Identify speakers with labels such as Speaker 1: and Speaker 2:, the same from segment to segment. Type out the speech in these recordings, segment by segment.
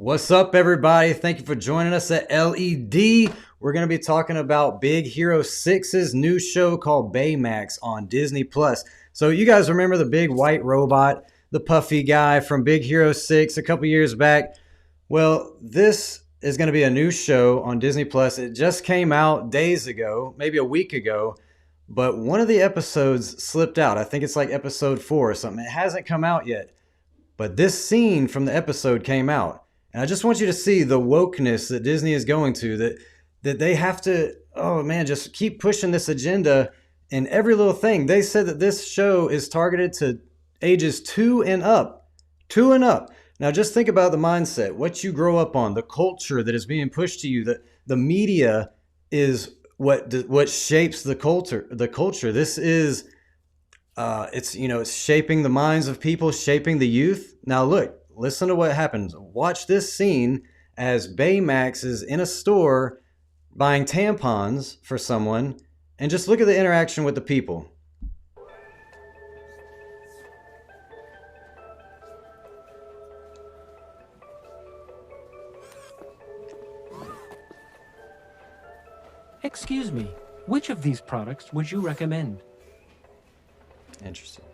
Speaker 1: What's up, everybody? Thank you for joining us at LED. We're going to be talking about Big Hero 6's new show called Baymax on Disney+. So you guys remember the big white robot, the puffy guy from Big Hero 6 a couple years back? Well, this is going to be a new show on Disney+. It just came out days ago, maybe a week ago, but one of the episodes slipped out. I think it's like episode 4 or something. It hasn't come out yet, but this scene from the episode came out. And I just want you to see the wokeness that Disney is going to, that they have to, just keep pushing this agenda in every little thing. They said that this show is targeted to ages 2 and up. 2 and up. Now just think about the mindset, what you grow up on, the culture that is being pushed to you, the media is what shapes the culture. The culture. This is it's shaping the minds of people, shaping the youth. Now look, listen to what happens. Watch this scene as Baymax is in a store buying tampons for someone, and just look at the interaction with the people.
Speaker 2: Excuse me, which of these products would you recommend?
Speaker 1: Interesting.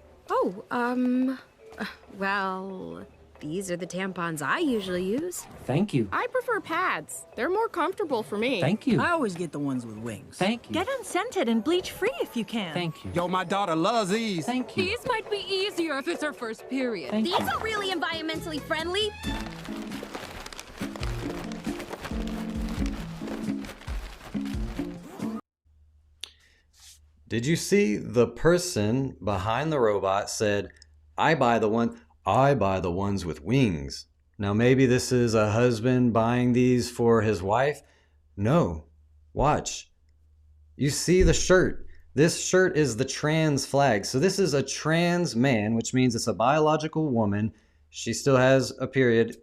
Speaker 3: Well, these are the tampons I usually use.
Speaker 2: Thank you.
Speaker 4: I prefer pads. They're more comfortable for me.
Speaker 2: Thank you.
Speaker 5: I always get the ones with wings.
Speaker 2: Thank you.
Speaker 6: Get unscented and bleach-free if you can.
Speaker 2: Thank you.
Speaker 7: Yo, my daughter loves these.
Speaker 2: Thank you.
Speaker 4: These might be easier if it's her first period.
Speaker 2: Thank
Speaker 3: These
Speaker 2: you.
Speaker 3: are really environmentally friendly.
Speaker 1: Did you see the person behind the robot said, I buy the ones with wings. Now maybe this is a husband buying these for his wife. No, watch. You see the shirt. This shirt is the trans flag. So this is a trans man, which means it's a biological woman. She still has a period.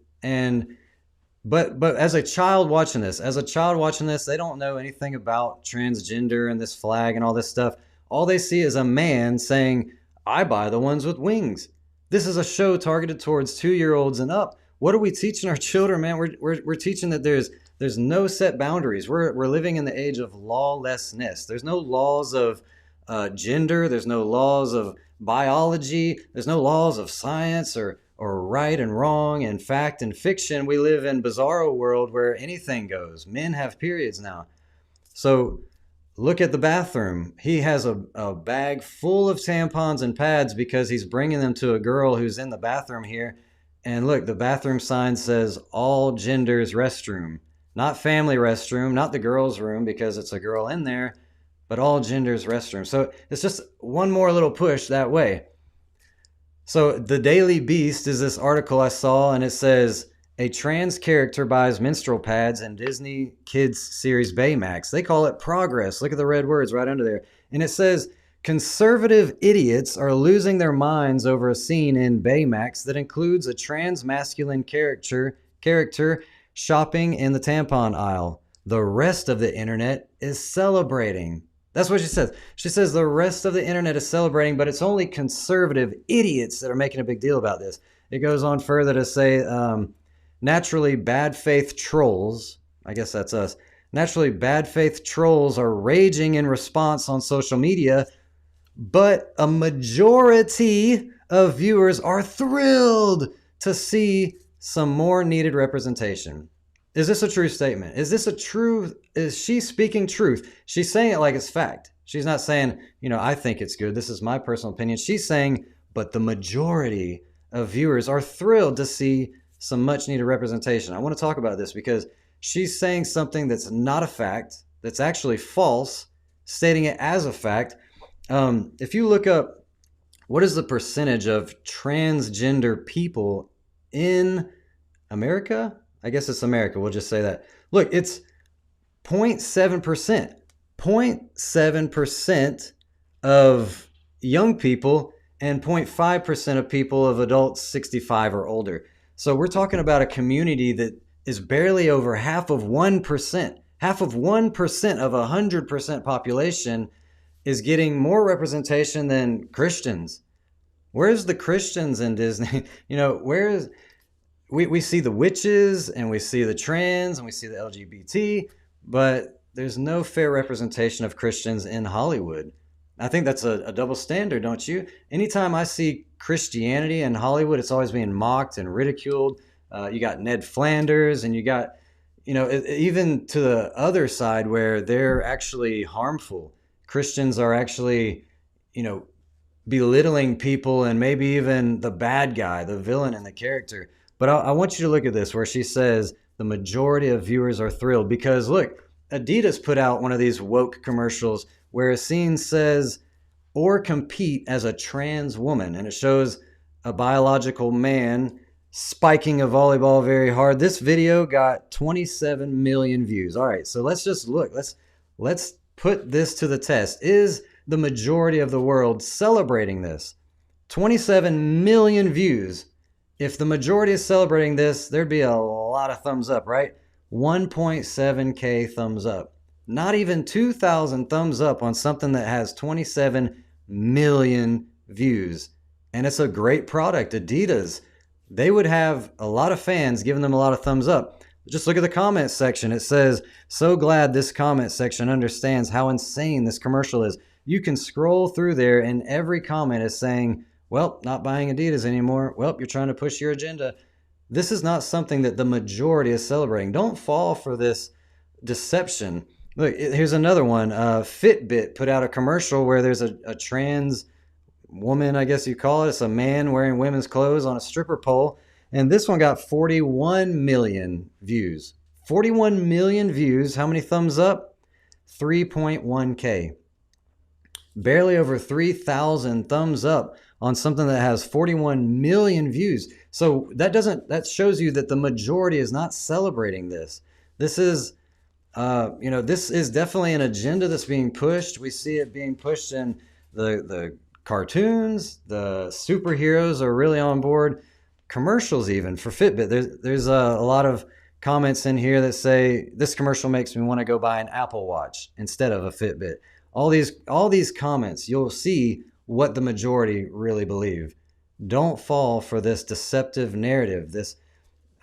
Speaker 1: But as a child watching this, they don't know anything about transgender and this flag and all this stuff. All they see is a man saying, I buy the ones with wings. This is a show targeted towards 2-year-olds and up. What are we teaching our children, man? We're teaching that there's no set boundaries. We're living in the age of lawlessness. There's no laws of gender. There's no laws of biology. There's no laws of science or right and wrong and fact and fiction. We live in a bizarro world where anything goes. Men have periods now. So look at the bathroom. He has a bag full of tampons and pads because he's bringing them to a girl who's in the bathroom here. And look, the bathroom sign says all genders restroom. Not family restroom, not the girls' room because it's a girl in there, but all genders restroom. So it's just one more little push that way. So the Daily Beast is this article I saw, and it says, a trans character buys menstrual pads in Disney Kids series Baymax. They call it progress. Look at the red words right under there. And it says, conservative idiots are losing their minds over a scene in Baymax that includes a trans masculine character shopping in the tampon aisle. The rest of the internet is celebrating. That's what she says. She says the rest of the internet is celebrating, but it's only conservative idiots that are making a big deal about this. It goes on further to say, naturally bad faith trolls, I guess that's us, naturally bad faith trolls are raging in response on social media, but a majority of viewers are thrilled to see some more needed representation. Is this a true statement? Is she speaking truth? She's saying it like it's fact. She's not saying, I think it's good. This is my personal opinion. She's saying, but the majority of viewers are thrilled to see some much needed representation. I want to talk about this because she's saying something that's not a fact, that's actually false, stating it as a fact. If you look up, what is the percentage of transgender people in America? I guess it's America. We'll just say that. Look, it's 0.7%. 0.7% of young people and 0.5% of people of adults 65 or older. So we're talking about a community that is barely over half of 1%. Half of 1% of 100% population is getting more representation than Christians. Where's the Christians in Disney? we see the witches and we see the trans and we see the LGBT, but there's no fair representation of Christians in Hollywood. I think that's a double standard, don't you? Anytime I see Christianity in Hollywood, it's always being mocked and ridiculed. You got Ned Flanders, and you got, even to the other side where they're actually harmful. Christians are actually, belittling people and maybe even the bad guy, the villain in the character. But I want you to look at this where she says the majority of viewers are thrilled because look, Adidas put out one of these woke commercials where a scene says, or compete as a trans woman. And it shows a biological man spiking a volleyball very hard. This video got 27 million views. All right, so let's just look. Let's put this to the test. Is the majority of the world celebrating this? 27 million views. If the majority is celebrating this, there'd be a lot of thumbs up, right? 1.7K thumbs up. Not even 2,000 thumbs up on something that has 27 million views. And it's a great product. Adidas, they would have a lot of fans giving them a lot of thumbs up. Just look at the comment section. It says, so glad this comment section understands how insane this commercial is. You can scroll through there and every comment is saying, well, not buying Adidas anymore. Well, you're trying to push your agenda. This is not something that the majority is celebrating. Don't fall for this deception. Look, here's another one. Fitbit put out a commercial where there's a trans woman, I guess you call it. It's a man wearing women's clothes on a stripper pole. And this one got 41 million views. 41 million views. How many thumbs up? 3.1K. Barely over 3,000 thumbs up on something that has 41 million views. So that shows you that the majority is not celebrating this. This is, this is definitely an agenda that's being pushed. We see it being pushed in the cartoons. The superheroes are really on board. Commercials even for Fitbit. There's a lot of comments in here that say this commercial makes me want to go buy an Apple Watch instead of a Fitbit. All these comments, you'll see what the majority really believe. Don't fall for this deceptive narrative.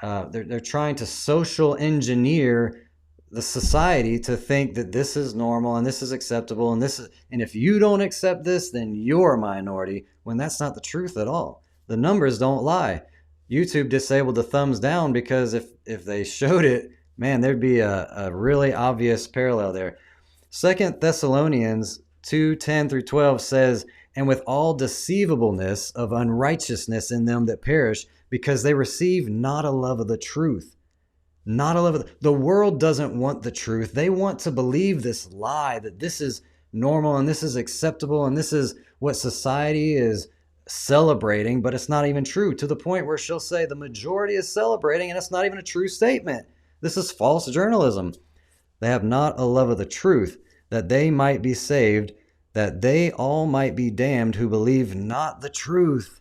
Speaker 1: They're trying to social engineer the society to think that this is normal and this is acceptable and if you don't accept this, then you're a minority, when that's not the truth at all. The numbers don't lie. YouTube disabled the thumbs down because if they showed it, man, there'd be a really obvious parallel there. 2 Thessalonians 2:10 through 12 says, and with all deceivableness of unrighteousness in them that perish, because they receive not a love of the truth. Not a love of the world doesn't want the truth. They want to believe this lie that this is normal and this is acceptable and this is what society is celebrating, but it's not even true, to the point where she'll say the majority is celebrating and it's not even a true statement. This is false journalism. They have not a love of the truth, that they might be saved, that they all might be damned who believe not the truth,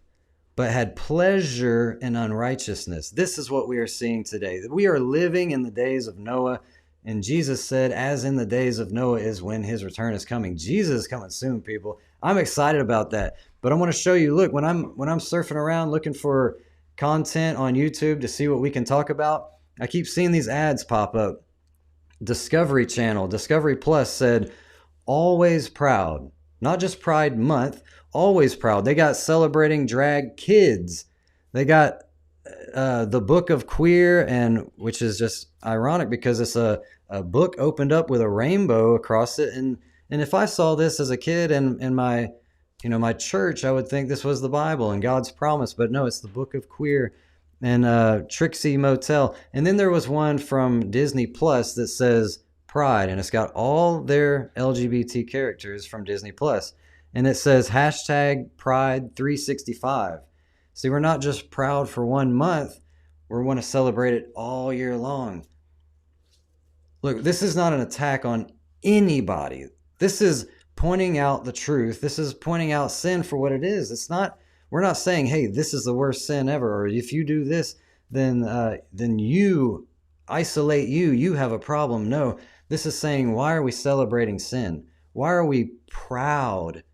Speaker 1: but had pleasure in unrighteousness. This is what we are seeing today. We are living in the days of Noah, and Jesus said, as in the days of Noah is when his return is coming. Jesus is coming soon, people. I'm excited about that. But I want to show you, look, when I'm surfing around looking for content on YouTube to see what we can talk about, I keep seeing these ads pop up. Discovery Channel, Discovery Plus said, always proud. Not just Pride Month, always proud. They got celebrating drag kids. They got the Book of Queer, and which is just ironic because it's a book opened up with a rainbow across it. And if I saw this as a kid in my church, I would think this was the Bible and God's promise. But no, it's the Book of Queer. And Trixie Motel. And then there was one from Disney Plus that says Pride, and it's got all their LGBT characters from Disney Plus. And it says hashtag Pride 365. See, we're not just proud for 1 month. We want to celebrate it all year long. Look, this is not an attack on anybody. This is pointing out the truth. This is pointing out sin for what it is. We're not saying, hey, this is the worst sin ever, or if you do this, then you isolate you have a problem. No, this is saying, why are we celebrating sin? Why are we proud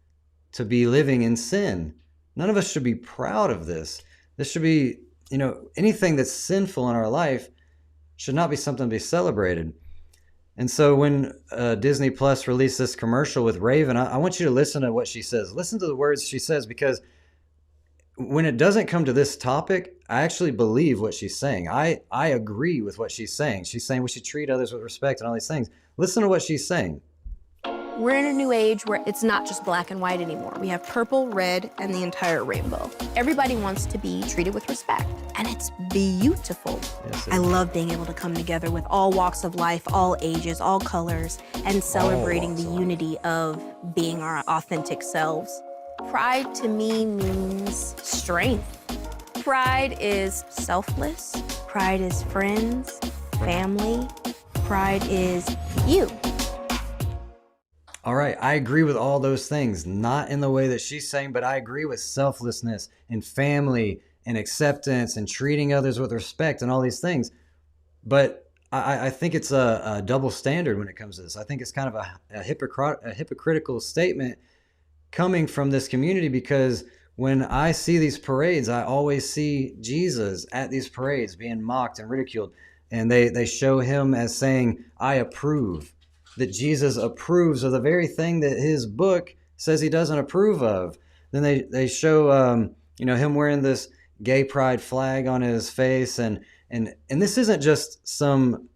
Speaker 1: to be living in sin? None of us should be proud of this. This should be anything that's sinful in our life should not be something to be celebrated. And so when Disney Plus released this commercial with Raven, I want you to listen to what she says. Listen to the words she says, because when it doesn't come to this topic, I actually believe what she's saying. I agree with what she's saying. She's saying we should treat others with respect and all these things. Listen to what she's saying.
Speaker 5: We're in a new age where it's not just black and white anymore. We have purple, red, and the entire rainbow. Everybody wants to be treated with respect, and it's beautiful.
Speaker 1: Yes,
Speaker 5: I love being able to come together with all walks of life, all ages, all colors, and celebrating the unity of being our authentic selves. Pride to me means strength. Pride is selfless. Pride is friends, family. Pride is you.
Speaker 1: All right, I agree with all those things, not in the way that she's saying, but I agree with selflessness and family and acceptance and treating others with respect and all these things. But I think it's a double standard when it comes to this. I think it's kind of a hypocritical statement coming from this community, because when I see these parades, I always see Jesus at these parades being mocked and ridiculed. And they show him as saying, I approve. That Jesus approves of the very thing that his book says he doesn't approve of. Then they show him wearing this gay pride flag on his face, and this isn't just some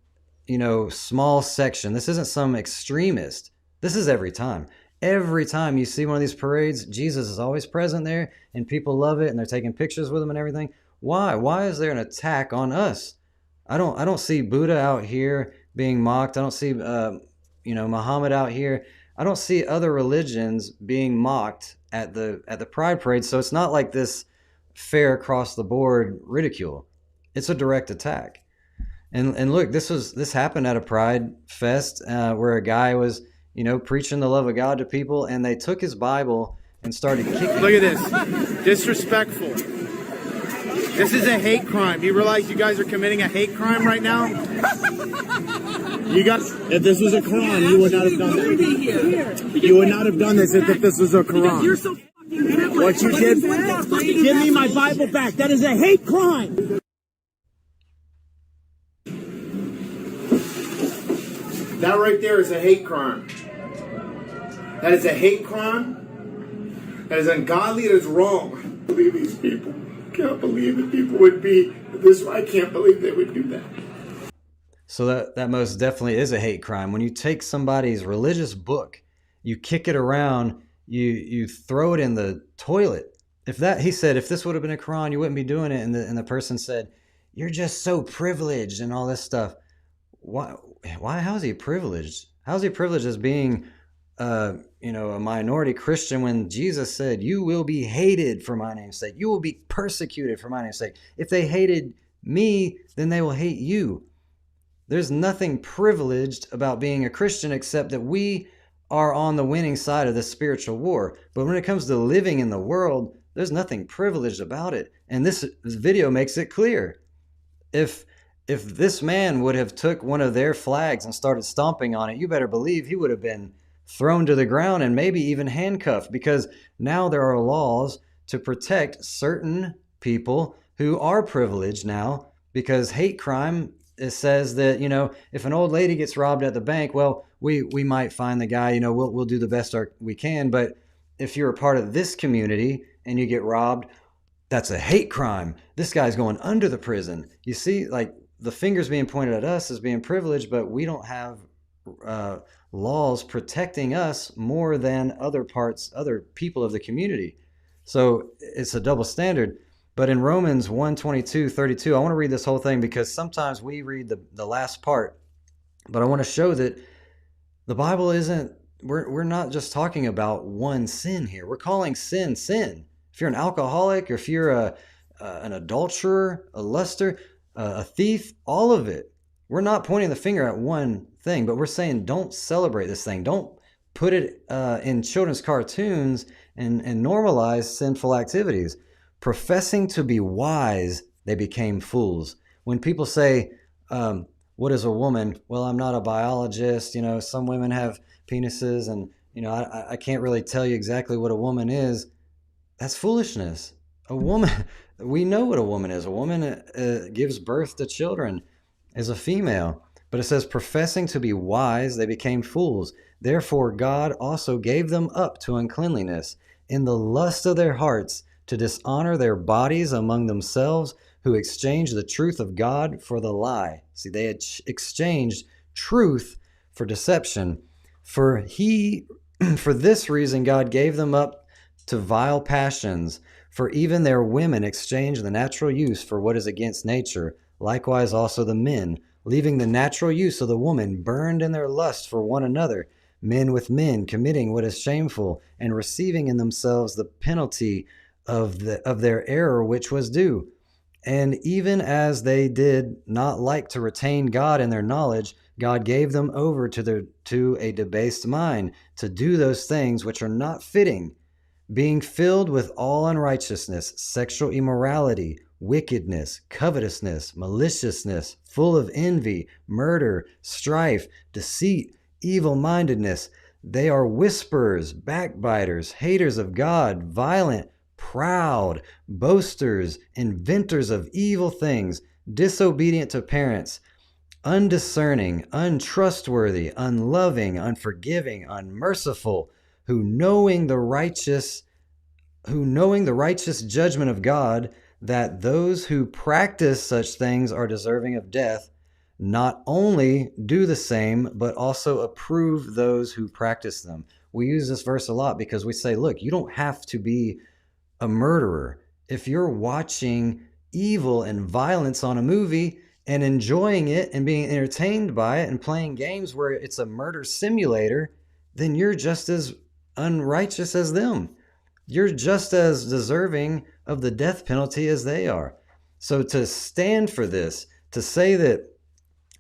Speaker 1: small section. This isn't some extremist. This is every time. Every time you see one of these parades, Jesus is always present there, and people love it, and they're taking pictures with him and everything. Why? Why is there an attack on us? I don't see Buddha out here being mocked. I don't see Muhammad out here. I don't see other religions being mocked at the Pride Parade. So it's not like this fair across the board ridicule. It's a direct attack. And look, this happened at a Pride Fest where a guy was preaching the love of God to people, and they took his Bible and started kicking.
Speaker 7: Look at this, disrespectful. This is a hate crime. You realize you guys are committing a hate crime right now? You guys, if this was a Quran, you would not have done that. You would not have done this if this was a Quran. What you did, give me my Bible back. That is a hate crime. That right there is a hate crime. That is a hate crime. That is ungodly. That is wrong. I can't believe these people. I can't believe that people would be this. I can't believe they would do that.
Speaker 1: So that most definitely is a hate crime. When you take somebody's religious book, you kick it around, you throw it in the toilet. He said, if this would have been a Quran, you wouldn't be doing it. And the person said, you're just so privileged and all this stuff. Why? How is he privileged? How is he privileged as being, a minority Christian when Jesus said, you will be hated for my name's sake. You will be persecuted for my name's sake. If they hated me, then they will hate you. There's nothing privileged about being a Christian except that we are on the winning side of the spiritual war. But when it comes to living in the world, there's nothing privileged about it. And this video makes it clear. If this man would have took one of their flags and started stomping on it, you better believe he would have been thrown to the ground and maybe even handcuffed, because now there are laws to protect certain people who are privileged now, because hate crime, it says that, if an old lady gets robbed at the bank, well, we might find the guy, we'll do the best we can. But if you're a part of this community and you get robbed, that's a hate crime. This guy's going under the prison. You see, like, the fingers being pointed at us as being privileged, but we don't have laws protecting us more than other people of the community. So it's a double standard. But in Romans 1:22-32, I want to read this whole thing, because sometimes we read the last part, but I want to show that the Bible isn't, we're not just talking about one sin here. We're calling sin, sin. If you're an alcoholic, or if you're an adulterer, a luster, a thief, all of it. We're not pointing the finger at one thing, but we're saying don't celebrate this thing. Don't put it in children's cartoons and normalize sinful activities. Professing to be wise, they became fools. When people say, what is a woman? Well, I'm not a biologist. Some women have penises, and, I can't really tell you exactly what a woman is. That's foolishness. A woman, We know what a woman is. A woman gives birth to children as a female. But it says, professing to be wise, they became fools. Therefore, God also gave them up to uncleanliness in the lust of their hearts to dishonor their bodies among themselves, who exchanged the truth of God for the lie. See, they had exchanged truth for deception. For this reason, God gave them up to vile passions. For even their women exchanged the natural use for what is against nature. Likewise also the men, leaving the natural use of the woman, burned in their lust for one another, men with men, committing what is shameful, and receiving in themselves the penalty of their error which was due. And even as they did not like to retain God in their knowledge, God gave them over to a debased mind, to do those things which are not fitting, being filled with all unrighteousness, sexual immorality, wickedness, covetousness, maliciousness, full of envy, murder, strife, deceit, evil-mindedness. They are whisperers, backbiters, haters of God, violent, proud, boasters, inventors of evil things, disobedient to parents, undiscerning, untrustworthy, unloving, unforgiving, unmerciful, who knowing the righteous judgment of God, that those who practice such things are deserving of death, not only do the same, but also approve those who practice them. We use this verse a lot because we say, look, you don't have to be a murderer. If you're watching evil and violence on a movie and enjoying it and being entertained by it and playing games where it's a murder simulator, then you're just as unrighteous as them. You're just as deserving of the death penalty as they are. So to stand for this, to say that,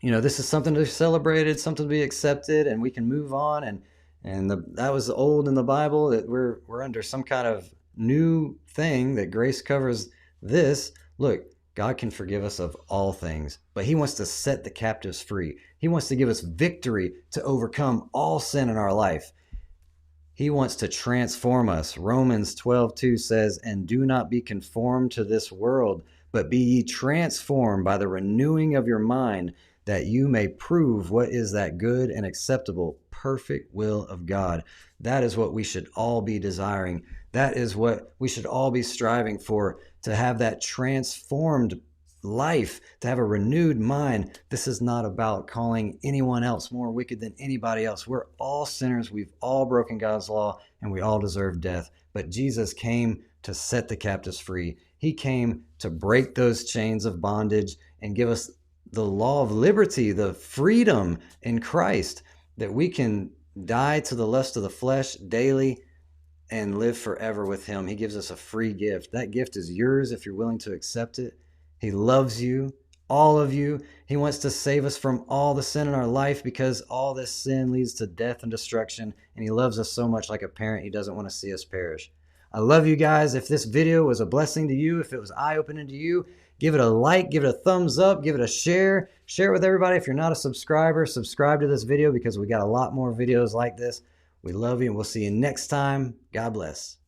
Speaker 1: this is something to be celebrated, something to be accepted, and we can move on, that was old in the Bible, that we're under some kind of new thing, that grace covers this. Look, God can forgive us of all things, but he wants to set the captives free. He wants to give us victory to overcome all sin in our life. He wants to transform us. Romans 12:2 says, and do not be conformed to this world, but be ye transformed by the renewing of your mind, that you may prove what is that good and acceptable, perfect will of God. That is what we should all be desiring. That is what we should all be striving for, to have that transformed life, to have a renewed mind. This is not about calling anyone else more wicked than anybody else. We're all sinners. We've all broken God's law, and we all deserve death. But Jesus came to set the captives free. He came to break those chains of bondage and give us the law of liberty, the freedom in Christ, that we can die to the lust of the flesh daily and live forever with him. He gives us a free gift. That gift is yours if you're willing to accept it. He loves you, all of you. He wants to save us from all the sin in our life, because all this sin leads to death and destruction. And he loves us so much, like a parent. He doesn't want to see us perish. I love you guys. If this video was a blessing to you, if it was eye-opening to you, give it a like, give it a thumbs up, give it a share. Share it with everybody. If you're not a subscriber, subscribe to this video, because we got a lot more videos like this. We love you, and we'll see you next time. God bless.